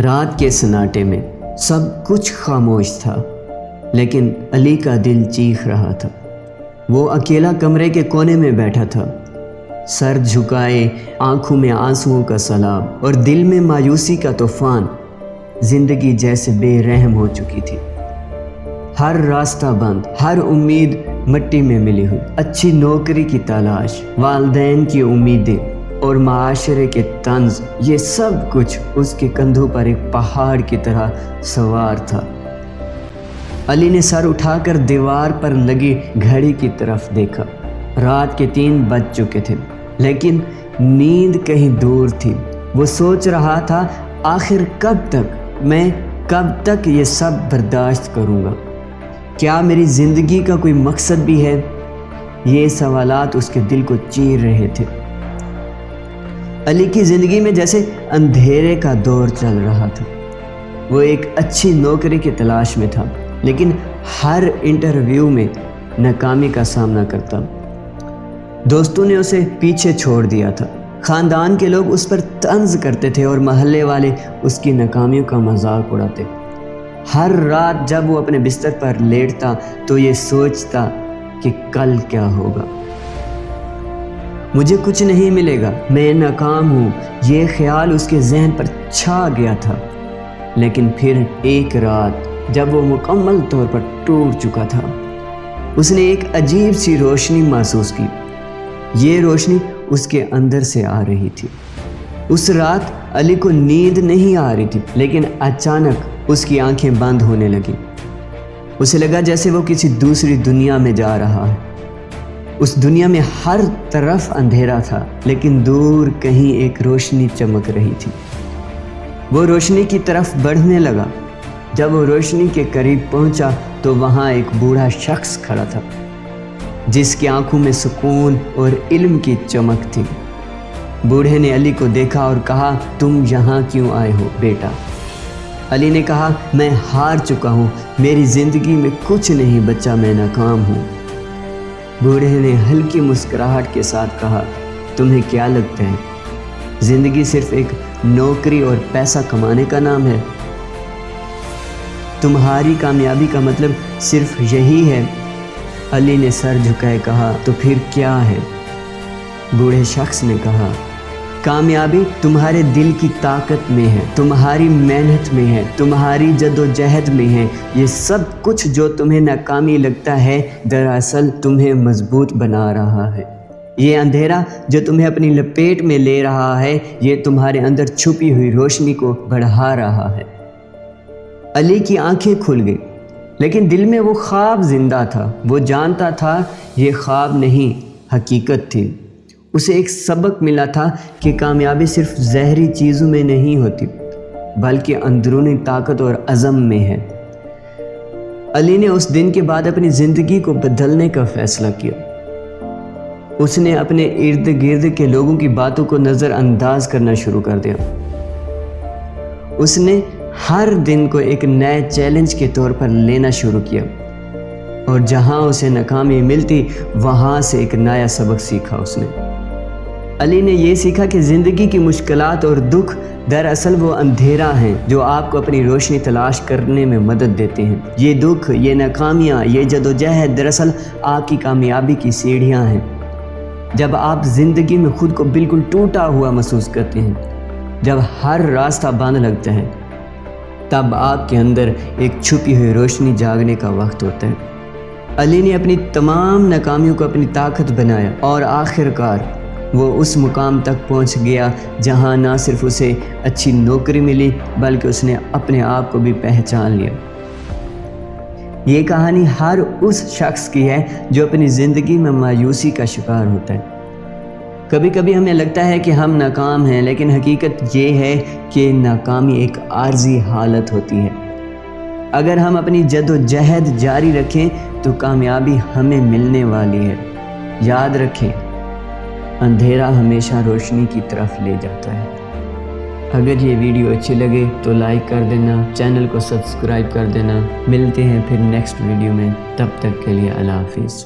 رات کے سناٹے میں سب کچھ خاموش تھا، لیکن علی کا دل چیخ رہا تھا۔ وہ اکیلا کمرے کے کونے میں بیٹھا تھا، سر جھکائے، آنکھوں میں آنسوؤں کا سیلاب اور دل میں مایوسی کا طوفان۔ زندگی جیسے بے رحم ہو چکی تھی، ہر راستہ بند، ہر امید مٹی میں ملی ہوئی۔ اچھی نوکری کی تلاش، والدین کی امیدیں اور معاشرے کے طنز، یہ سب کچھ اس کے کندھوں پر ایک پہاڑ کی طرح سوار تھا۔ علی نے سر اٹھا کر دیوار پر لگی گھڑی کی طرف دیکھا۔ رات کے 3 بج چکے تھے، لیکن نیند کہیں دور تھی۔ وہ سوچ رہا تھا، آخر کب تک یہ سب برداشت کروں گا؟ کیا میری زندگی کا کوئی مقصد بھی ہے؟ یہ سوالات اس کے دل کو چیر رہے تھے۔ علی کی زندگی میں جیسے اندھیرے کا دور چل رہا تھا۔ وہ ایک اچھی نوکری کی تلاش میں تھا، لیکن ہر انٹرویو میں ناکامی کا سامنا کرتا۔ دوستوں نے اسے پیچھے چھوڑ دیا تھا، خاندان کے لوگ اس پر طنز کرتے تھے اور محلے والے اس کی ناکامیوں کا مذاق اڑاتے۔ ہر رات جب وہ اپنے بستر پر لیٹتا تو یہ سوچتا کہ کل کیا ہوگا۔ مجھے کچھ نہیں ملے گا، میں ناکام ہوں، یہ خیال اس کے ذہن پر چھا گیا تھا۔ لیکن پھر ایک رات جب وہ مکمل طور پر ٹوٹ چکا تھا، اس نے ایک عجیب سی روشنی محسوس کی۔ یہ روشنی اس کے اندر سے آ رہی تھی۔ اس رات علی کو نیند نہیں آ رہی تھی، لیکن اچانک اس کی آنکھیں بند ہونے لگیں۔ اسے لگا جیسے وہ کسی دوسری دنیا میں جا رہا ہے۔ اس دنیا میں ہر طرف اندھیرا تھا، لیکن دور کہیں ایک روشنی چمک رہی تھی۔ وہ روشنی کی طرف بڑھنے لگا۔ جب وہ روشنی کے قریب پہنچا تو وہاں ایک بوڑھا شخص کھڑا تھا، جس کی آنکھوں میں سکون اور علم کی چمک تھی۔ بوڑھے نے علی کو دیکھا اور کہا، تم یہاں کیوں آئے ہو بیٹا؟ علی نے کہا، میں ہار چکا ہوں، میری زندگی میں کچھ نہیں بچا، میں ناکام ہوں۔ بوڑھے نے ہلکی مسکراہٹ کے ساتھ کہا، تمہیں کیا لگتا ہے زندگی صرف ایک نوکری اور پیسہ کمانے کا نام ہے؟ تمہاری کامیابی کا مطلب صرف یہی ہے؟ علی نے سر جھکائے کہا، تو پھر کیا ہے؟ بوڑھے شخص نے کہا، کامیابی تمہارے دل کی طاقت میں ہے، تمہاری محنت میں ہے، تمہاری جدوجہد میں ہے۔ یہ سب کچھ جو تمہیں ناکامی لگتا ہے، دراصل تمہیں مضبوط بنا رہا ہے۔ یہ اندھیرا جو تمہیں اپنی لپیٹ میں لے رہا ہے، یہ تمہارے اندر چھپی ہوئی روشنی کو بڑھا رہا ہے۔ علی کی آنکھیں کھل گئی، لیکن دل میں وہ خواب زندہ تھا۔ وہ جانتا تھا یہ خواب نہیں، حقیقت تھی۔ اسے ایک سبق ملا تھا کہ کامیابی صرف ظاہری چیزوں میں نہیں ہوتی، بلکہ اندرونی طاقت اور عزم میں ہے۔ علی نے اس دن کے بعد اپنی زندگی کو بدلنے کا فیصلہ کیا۔ اس نے اپنے ارد گرد کے لوگوں کی باتوں کو نظر انداز کرنا شروع کر دیا۔ اس نے ہر دن کو ایک نئے چیلنج کے طور پر لینا شروع کیا، اور جہاں اسے ناکامی ملتی وہاں سے ایک نیا سبق سیکھا۔ اس نے علی نے یہ سیکھا کہ زندگی کی مشکلات اور دکھ دراصل وہ اندھیرا ہیں جو آپ کو اپنی روشنی تلاش کرنے میں مدد دیتے ہیں۔ یہ دکھ، یہ ناکامیاں، یہ جدوجہد دراصل آپ کی کامیابی کی سیڑھیاں ہیں۔ جب آپ زندگی میں خود کو بالکل ٹوٹا ہوا محسوس کرتے ہیں، جب ہر راستہ بند لگتا ہے، تب آپ کے اندر ایک چھپی ہوئی روشنی جاگنے کا وقت ہوتا ہے۔ علی نے اپنی تمام ناکامیوں کو اپنی طاقت بنایا، اور آخرکار وہ اس مقام تک پہنچ گیا جہاں نہ صرف اسے اچھی نوکری ملی، بلکہ اس نے اپنے آپ کو بھی پہچان لیا۔ یہ کہانی ہر اس شخص کی ہے جو اپنی زندگی میں مایوسی کا شکار ہوتا ہے۔ کبھی کبھی ہمیں لگتا ہے کہ ہم ناکام ہیں، لیکن حقیقت یہ ہے کہ ناکامی ایک عارضی حالت ہوتی ہے۔ اگر ہم اپنی جدوجہد جاری رکھیں تو کامیابی ہمیں ملنے والی ہے۔ یاد رکھیں، اندھیرا ہمیشہ روشنی کی طرف لے جاتا ہے۔ اگر یہ ویڈیو اچھی لگے تو لائک کر دینا، چینل کو سبسکرائب کر دینا۔ ملتے ہیں پھر نیکسٹ ویڈیو میں، تب تک کے لیے اللہ حافظ۔